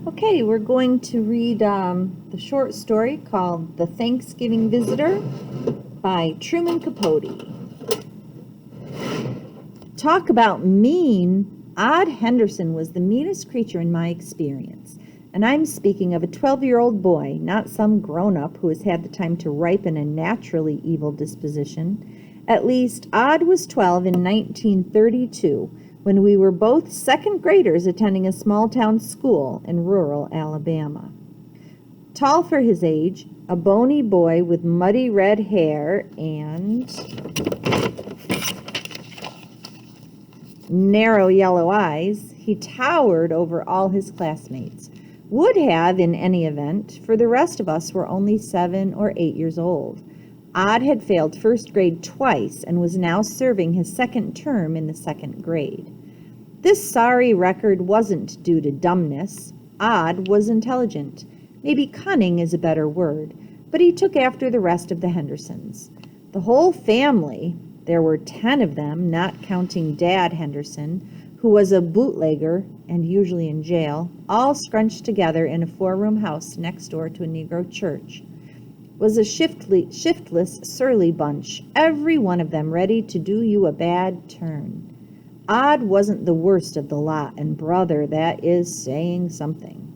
Okay, we're going to read the short story called The Thanksgiving Visitor by Truman Capote. Talk about mean. Odd Henderson was the meanest creature in my experience. And I'm speaking of a 12-year-old boy, not some grown-up who has had the time to ripen a naturally evil disposition. At least, Odd was 12 in 1932, when we were both second graders attending a small-town school in rural Alabama. Tall for his age, a bony boy with muddy red hair and narrow yellow eyes, he towered over all his classmates. Would have, in any event, for the rest of us were only 7 or 8 years old. Odd had failed first grade twice and was now serving his second term in the second grade. This sorry record wasn't due to dumbness. Odd was intelligent. Maybe cunning is a better word, but he took after the rest of the Hendersons. The whole family, there were 10 of them, not counting Dad Henderson, who was a bootlegger and usually in jail, all scrunched together in a 4-room house next door to a Negro church, was a shiftless, surly bunch, every one of them ready to do you a bad turn. Odd wasn't the worst of the lot, and brother, that is saying something.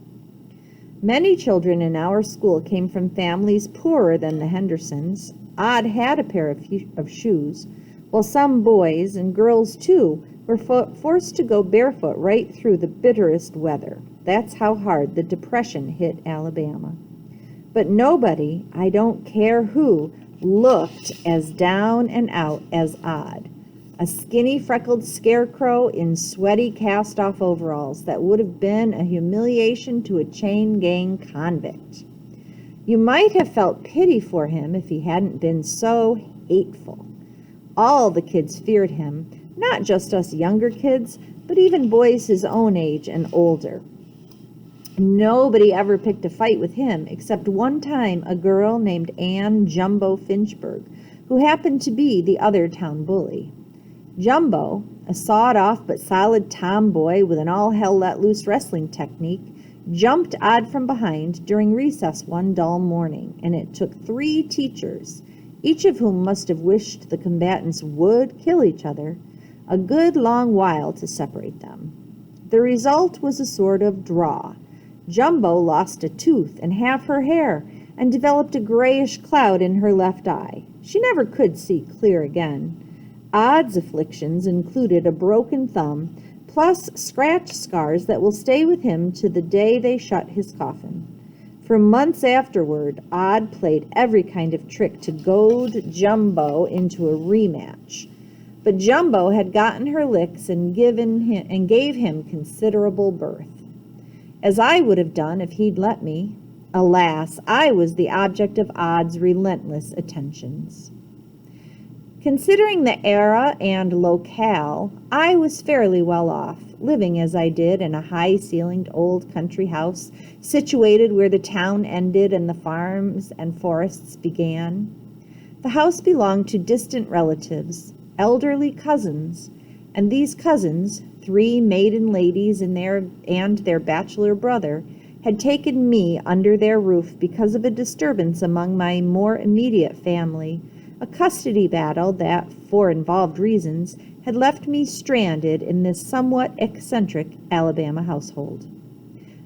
Many children in our school came from families poorer than the Hendersons. Odd had a pair of shoes, while some boys, and girls too, were forced to go barefoot right through the bitterest weather. That's how hard the Depression hit Alabama. But nobody, I don't care who, looked as down and out as Odd. A skinny, freckled scarecrow in sweaty cast-off overalls that would have been a humiliation to a chain gang convict. You might have felt pity for him if he hadn't been so hateful. All the kids feared him, not just us younger kids, but even boys his own age and older. Nobody ever picked a fight with him, except one time a girl named Ann Jumbo Finchburg, who happened to be the other town bully. Jumbo, a sawed-off but solid tomboy with an all-hell-let-loose wrestling technique, jumped Odd from behind during recess one dull morning, and it took 3 teachers, each of whom must have wished the combatants would kill each other, a good long while to separate them. The result was a sort of draw. Jumbo lost a tooth and half her hair and developed a grayish cloud in her left eye. She never could see clear again. Odd's afflictions included a broken thumb, plus scratch scars that will stay with him to the day they shut his coffin. For months afterward, Odd played every kind of trick to goad Jumbo into a rematch. But Jumbo had gotten her licks and gave him considerable berth, as I would have done if he'd let me. Alas, I was the object of Odd's relentless attentions. Considering the era and locale, I was fairly well off, living as I did in a high-ceilinged old country house situated where the town ended and the farms and forests began. The house belonged to distant relatives, elderly cousins, and these cousins, 3 maiden ladies and their bachelor brother, had taken me under their roof because of a disturbance among my more immediate family, a custody battle that, for involved reasons, had left me stranded in this somewhat eccentric Alabama household.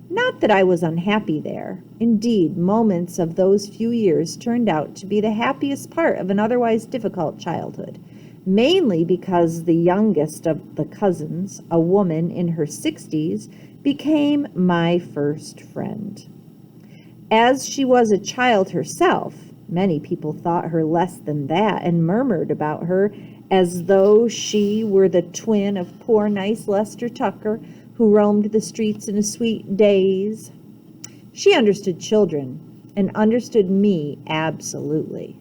Not that I was unhappy there. Indeed, moments of those few years turned out to be the happiest part of an otherwise difficult childhood, mainly because the youngest of the cousins, a woman in her 60s, became my first friend. As she was a child herself, many people thought her less than that and murmured about her as though she were the twin of poor nice Lester Tucker, who roamed the streets in a sweet daze. She understood children and understood me absolutely.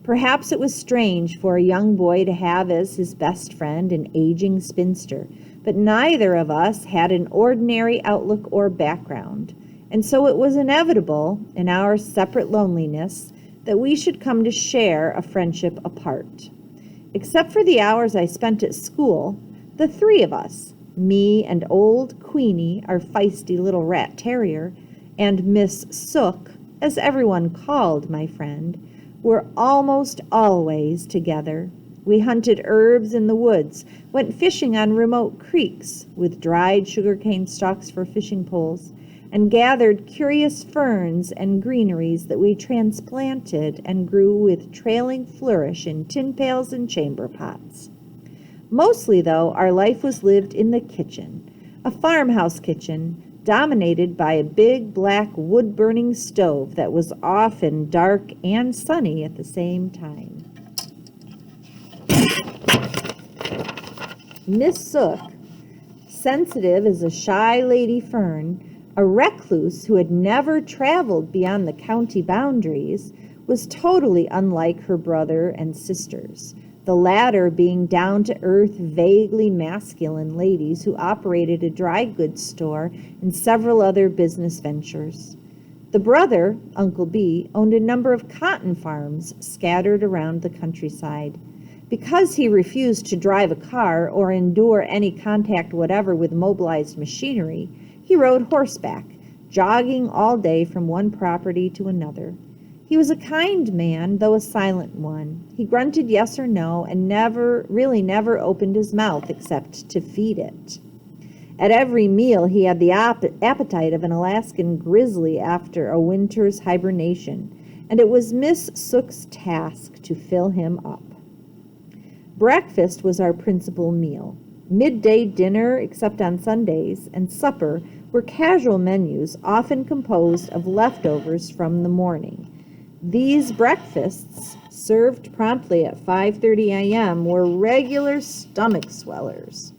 Perhaps it was strange for a young boy to have as his best friend an aging spinster, but neither of us had an ordinary outlook or background, and so it was inevitable, in our separate loneliness, that we should come to share a friendship apart. Except for the hours I spent at school, the 3 of us, Me and old Queenie, our feisty little rat terrier, and Miss Sook, as everyone called my friend, were almost always together. We hunted herbs in the woods, went fishing on remote creeks with dried sugarcane stalks for fishing poles, and gathered curious ferns and greeneries that we transplanted and grew with trailing flourish in tin pails and chamber pots. Mostly, though, our life was lived in the kitchen, a farmhouse kitchen dominated by a big black wood-burning stove that was often dark and sunny at the same time. Miss Sook, sensitive as a shy lady fern, a recluse who had never traveled beyond the county boundaries, was totally unlike her brother and sisters, the latter being down-to-earth, vaguely masculine ladies who operated a dry goods store and several other business ventures. The brother, Uncle B, owned a number of cotton farms scattered around the countryside. Because he refused to drive a car or endure any contact whatever with mobilized machinery, he rode horseback, jogging all day from one property to another. He was a kind man, though a silent one. He grunted yes or no and never opened his mouth except to feed it. At every meal he had the appetite of an Alaskan grizzly after a winter's hibernation, and it was Miss Sook's task to fill him up. Breakfast was our principal meal. Midday dinner, except on Sundays, and supper were casual menus often composed of leftovers from the morning. These breakfasts, served promptly at 5:30 a.m., were regular stomach swellers.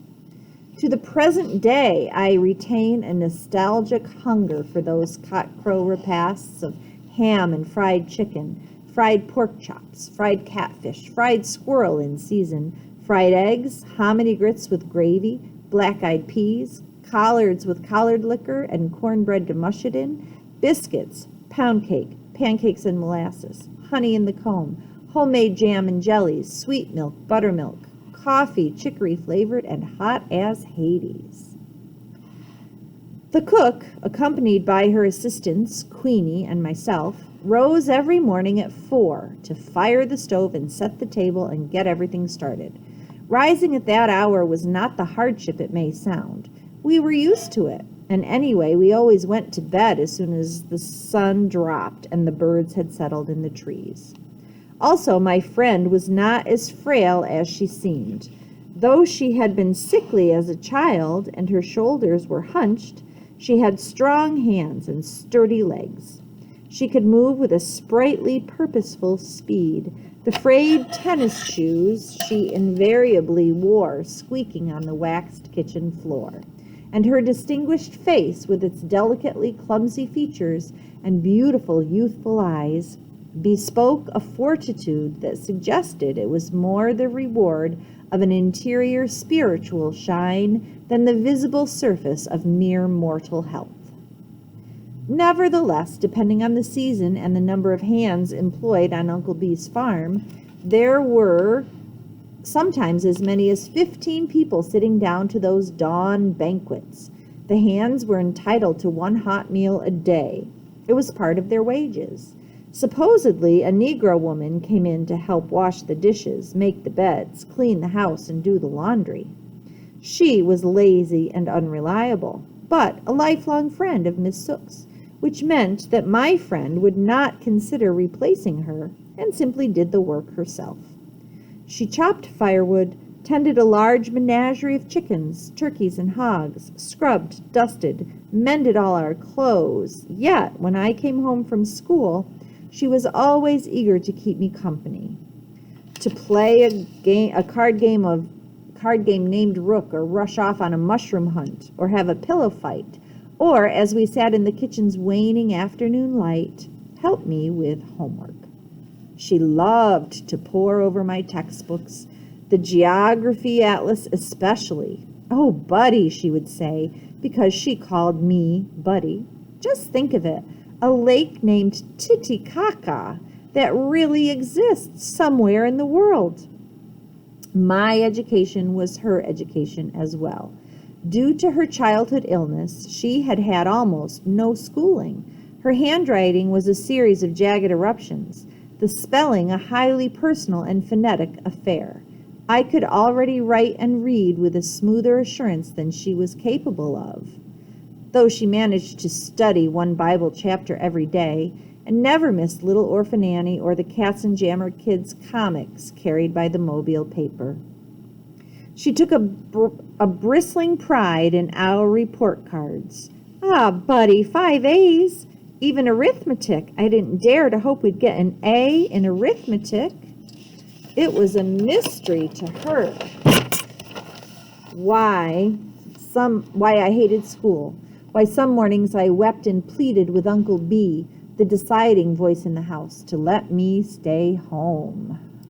To the present day, I retain a nostalgic hunger for those cockcrow repasts of ham and fried chicken, fried pork chops, fried catfish, fried squirrel in season, fried eggs, hominy grits with gravy, black-eyed peas, collards with collard liquor and cornbread to mush it in, biscuits, pound cake, pancakes and molasses, honey in the comb, homemade jam and jellies, sweet milk, buttermilk, coffee, chicory flavored and hot as Hades. The cook, accompanied by her assistants, Queenie and myself, rose every morning at 4 to fire the stove and set the table and get everything started. Rising at that hour was not the hardship it may sound. We were used to it, and anyway, we always went to bed as soon as the sun dropped and the birds had settled in the trees. Also, my friend was not as frail as she seemed. Though she had been sickly as a child and her shoulders were hunched, she had strong hands and sturdy legs. She could move with a sprightly, purposeful speed, the frayed tennis shoes she invariably wore squeaking on the waxed kitchen floor, and her distinguished face with its delicately clumsy features and beautiful youthful eyes bespoke a fortitude that suggested it was more the reward of an interior spiritual shine than the visible surface of mere mortal health. Nevertheless, depending on the season and the number of hands employed on Uncle B's farm, there were sometimes as many as 15 people sitting down to those dawn banquets. The hands were entitled to one hot meal a day. It was part of their wages. Supposedly, a Negro woman came in to help wash the dishes, make the beds, clean the house, and do the laundry. She was lazy and unreliable, but a lifelong friend of Miss Sook's, which meant that my friend would not consider replacing her and simply did the work herself. She chopped firewood, tended a large menagerie of chickens, turkeys, and hogs, scrubbed, dusted, mended all our clothes. Yet, when I came home from school, she was always eager to keep me company, to play a card game named Rook, or rush off on a mushroom hunt, or have a pillow fight, or, as we sat in the kitchen's waning afternoon light, help me with homework. She loved to pore over my textbooks, the geography atlas especially. "Oh, Buddy," she would say, because she called me Buddy. "Just think of it. A lake named Titicaca that really exists somewhere in the world." My education was her education as well. Due to her childhood illness, she had had almost no schooling. Her handwriting was a series of jagged eruptions, the spelling a highly personal and phonetic affair. I could already write and read with a smoother assurance than she was capable of. Though she managed to study one Bible chapter every day and never missed Little Orphan Annie or the Katzenjammer Kids comics carried by the Mobile paper. She took a bristling pride in our report cards. Ah, buddy, 5 A's. Even arithmetic. I didn't dare to hope we'd get an A in arithmetic. It was a mystery to her why I hated school. Why some mornings I wept and pleaded with Uncle B, the deciding voice in the house, to let me stay home.